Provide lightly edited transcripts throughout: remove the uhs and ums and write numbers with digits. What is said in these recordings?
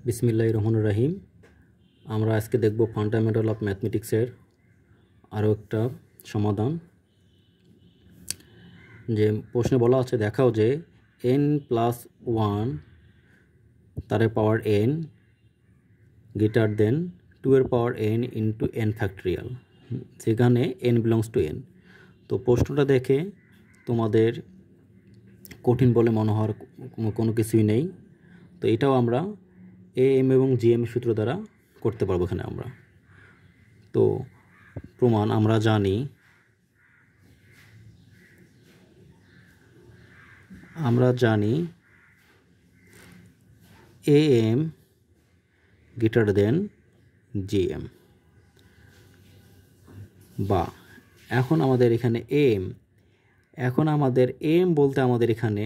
বিসমিল্লাহির রহমানির রহিম। আমরা আজকে দেখব ফান্ডামেন্টাল অফ ম্যাথমেটিক্সের আরও একটা সমাধান। যে প্রশ্নে বলা আছে, দেখাও যে n+1 তার পাওয়ার n greater than 2n into n factorial, যেখানে n বিলংস টু n। তো প্রশ্নটা দেখে তোমাদের কঠিন বলে মনে হওয়ার কোনো কিছুই নেই। তো এটাও আমরা am এবং gm সূত্র দ্বারা করতে পারবো। এখানে তো প্রমাণ আমরা জানি, am গ্রেটার দেন gm, বা এখন আমাদের এখানে am বলতে আমাদের এখানে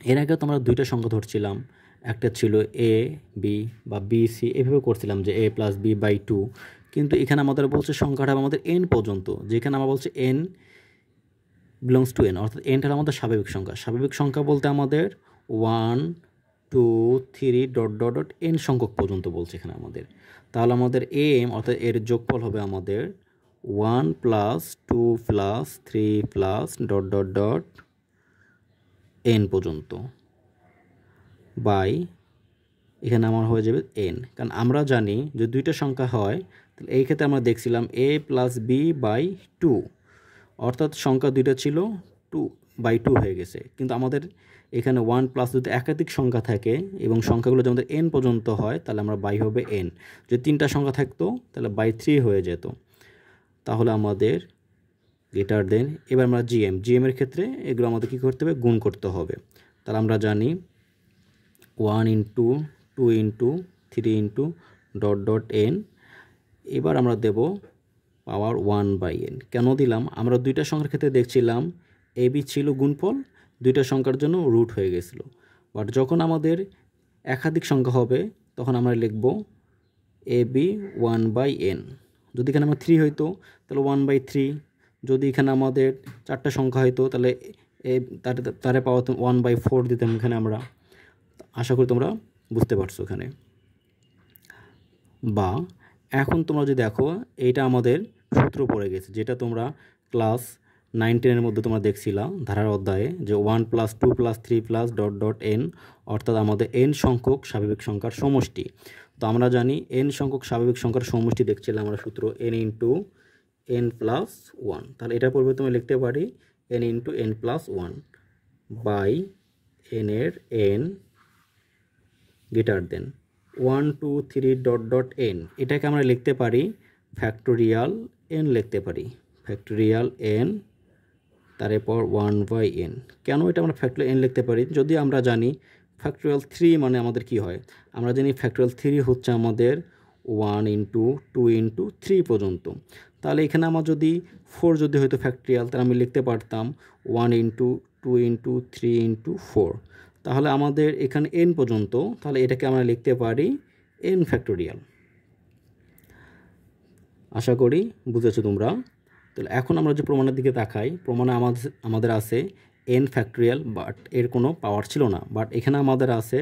এর আগে তো আমরা দুইটা সংখ্যা ধরছিলাম, একটা ছিল a b বা b c, এভাবে করছিলাম যে a+b/2, কিন্তু এখানে আমাদের বলছে সংখ্যাটা আমাদের n পর্যন্ত, যেখানে আমরা বলছে n বিলংস টু n, অর্থাৎ nটা আমাদের স্বাভাবিক সংখ্যা বলতে আমাদের 1 2 3 ... n সংখ্যক পর্যন্ত বলছে এখানে আমাদের। তাহলে আমাদের am অর্থাৎ এর যোগফল হবে আমাদের 1 + 2 + 3 .. n পর্যন্ত, বাই এখানে আমার হয়ে যাবে n। কারণ আমরা জানি যে দুইটা সংখ্যা হয়, তাহলে এই ক্ষেত্রে আমরা দেখছিলাম a+b/2, অর্থাৎ সংখ্যা দুইটা ছিল 2/2 হয়ে গেছে। কিন্তু আমাদের এখানে 1+ যদি একাধিক সংখ্যা থাকে এবং সংখ্যাগুলো যদি আমাদের n পর্যন্ত হয়, তাহলে আমরা বাই হবে n। যদি তিনটা সংখ্যা থাকতো তাহলে বাই 3 হয়ে যেত। তাহলে আমাদের গ্রেটার দেন, এবার আমরা gm এর ক্ষেত্রে এগুলো আমাদের কী করতে হবে, গুণ করতে হবে। তাহলে আমরা জানি 1 × 2 × 3 .. এবার আমরা দেব পাওয়ার 1/n। কেন দিলাম? আমরা দুইটা সংখ্যার ক্ষেত্রে দেখছিলাম ab ছিল গুণফল, দুইটা সংখ্যার জন্য রুট হয়ে গেছিল। বাট যখন আমাদের একাধিক সংখ্যা হবে তখন আমরা লিখব ab 1/n। যদি এখানে আমার 3 হইতো তাহলে 1/3, যদি এখানে আমাদের চারটা সংখ্যা হইতো তাহলে তারে পাওয়া 1/4 দিতাম এখানে আমরা। আশা করি তোমরা বুঝতে পারছো এখানে। বা এখন তোমরা যদি দেখো, এইটা আমাদের সূত্র পড়ে গেছে, যেটা তোমরা ক্লাস 9-10 মধ্যে তোমরা দেখছিলা ধারার অধ্যায়ে, যে 1 + 2 + 3 .. n, অর্থাৎ আমাদের n সংখ্যক স্বাভাবিক সংখ্যার সমষ্টি। তো আমরা জানি n সংখ্যক স্বাভাবিক সংখ্যার সমষ্টি দেখছিলাম আমরা সূত্র n × n+1। তাহলে এটা পরিবর্তে আমি লিখতে পারি n × n+1 বাই n এর n গ্রেটার দেন 1 2 3 ... n। এটাকে আমরা লিখতে পারি ফ্যাক্টোরিয়াল n, লিখতে পারি ফ্যাক্টোরিয়াল n তারপর 1/n। কেন এটা আমরা ফ্যাক্টোরিয়াল n লিখতে পারি? যদি আমরা জানি ফ্যাক্টোরিয়াল 3 মানে আমাদের কি হয়, আমরা জানি ফ্যাক্টোরিয়াল 3 হচ্ছে আমাদের 1 × 2 × 3 পর্যন্ত। তাহলে এখানে আমার যদি 4 যদি হয়তো ফ্যাক্টোরিয়াল, তাহলে আমি লিখতে পারতাম 1 × 2 × 3 × 4। তাহলে আমাদের এখানে n পর্যন্ত, তাহলে এটাকে আমরা লিখতে পারি n ফ্যাক্টোরিয়াল। আশা করি বুঝেছো তোমরা। তাহলে এখন আমরা যে প্রমাণের দিকে তাকাই, প্রমাণে আমাদের আছে n ফ্যাক্টোরিয়াল, বাট এর কোনো পাওয়ার ছিল না। বাট এখানে আমাদের আছে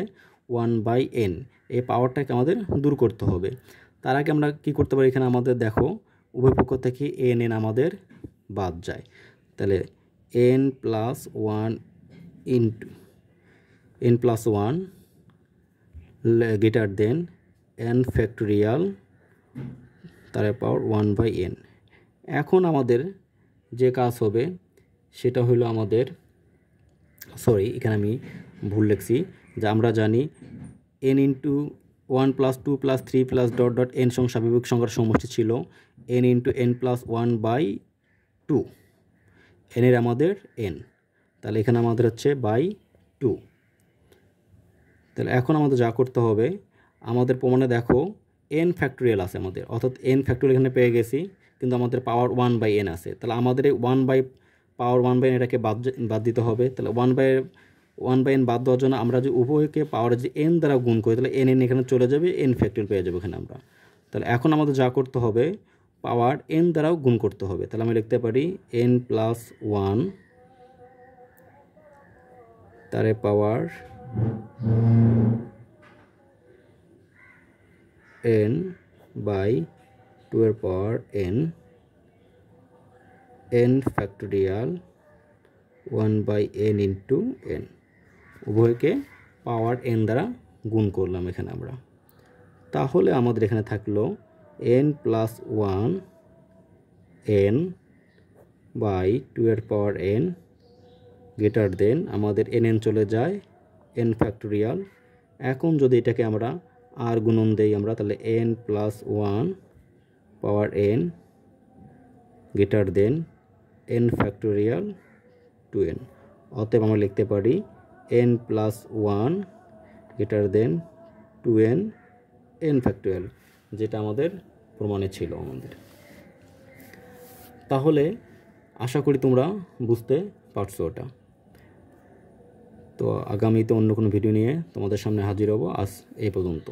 1/n, এই পাওয়ারটাকে আমাদের দূর করতে হবে। তার আগে আমরা কি করতে পারি, এখানে আমাদের দেখো উভয় পক্ষ থেকে n আমাদের বাদ যায়। তাহলে n+1 greater than n factorial তার পাওয়ার 1/n। এখন আমাদের যে কাজ হবে সেটা হলো আমাদের, এখানে আমি ভুল লিখছি, যে আমরা জানি n × 1 + 2 + 3 .. n স্বাভাবিক সংখ্যার সমষ্টি ছিল n × n+1/2, n এর আমাদের n, তাহলে এখানে আমাদের হচ্ছে /2। তাহলে এখন আমাদের যা করতে হবে, আমাদের প্রমাণে দেখো n ফ্যাক্টোরিয়াল আছে আমাদের, অর্থাৎ n ফ্যাক্টোরিয়াল এখানে পেয়ে গেছি, কিন্তু আমাদের পাওয়ার 1/n আছে। তাহলে আমাদের এই পাওয়ার 1/n এটাকে বাদ দিতে হবে। তাহলে 1/n বাদ দেওয়ার জন্য আমরা যে উভয়কে পাওয়ার যে n দ্বারা গুণ করি, তাহলে n এখানে চলে যাবে, n ফ্যাক্টোরিয়াল পেয়ে যাবো এখানে আমরা। তাহলে এখন আমাদের যা করতে হবে, পাওয়ার n দ্বারাও গুণ করতে হবে। তাহলে আমি লিখতে পারি n+1 তার পাওয়ার n বাই 2 এর power n, n factorial 1 by n into n, উভয়কে পাওয়ার n দ্বারা গুণ করলাম এখানে আমরা। তাহলে আমাদের এখানে থাকলো n প্লাস 1 n বাই 2 এর পাওয়ার n গ্রেটার দেন আমাদের n চলে যায় n ফ্যাক্টোরিয়াল। এখন যদি এটাকে আমরা আর গুণন দেই আমরা, তাহলে n প্লাস 1 পাওয়ার n greater than n factorial 2n। অতএব আমরা লিখতে পারি n plus 1 greater than 2n n factorial, যেটা আমাদের প্রমাণে ছিল আমাদের। তাহলে আশা করি তোমরা বুঝতে পারছো ওটা। তো আগামীতে অন্য কোনো ভিডিও নিয়ে তোমাদের সামনে হাজির হব। আজ এই পর্যন্ত।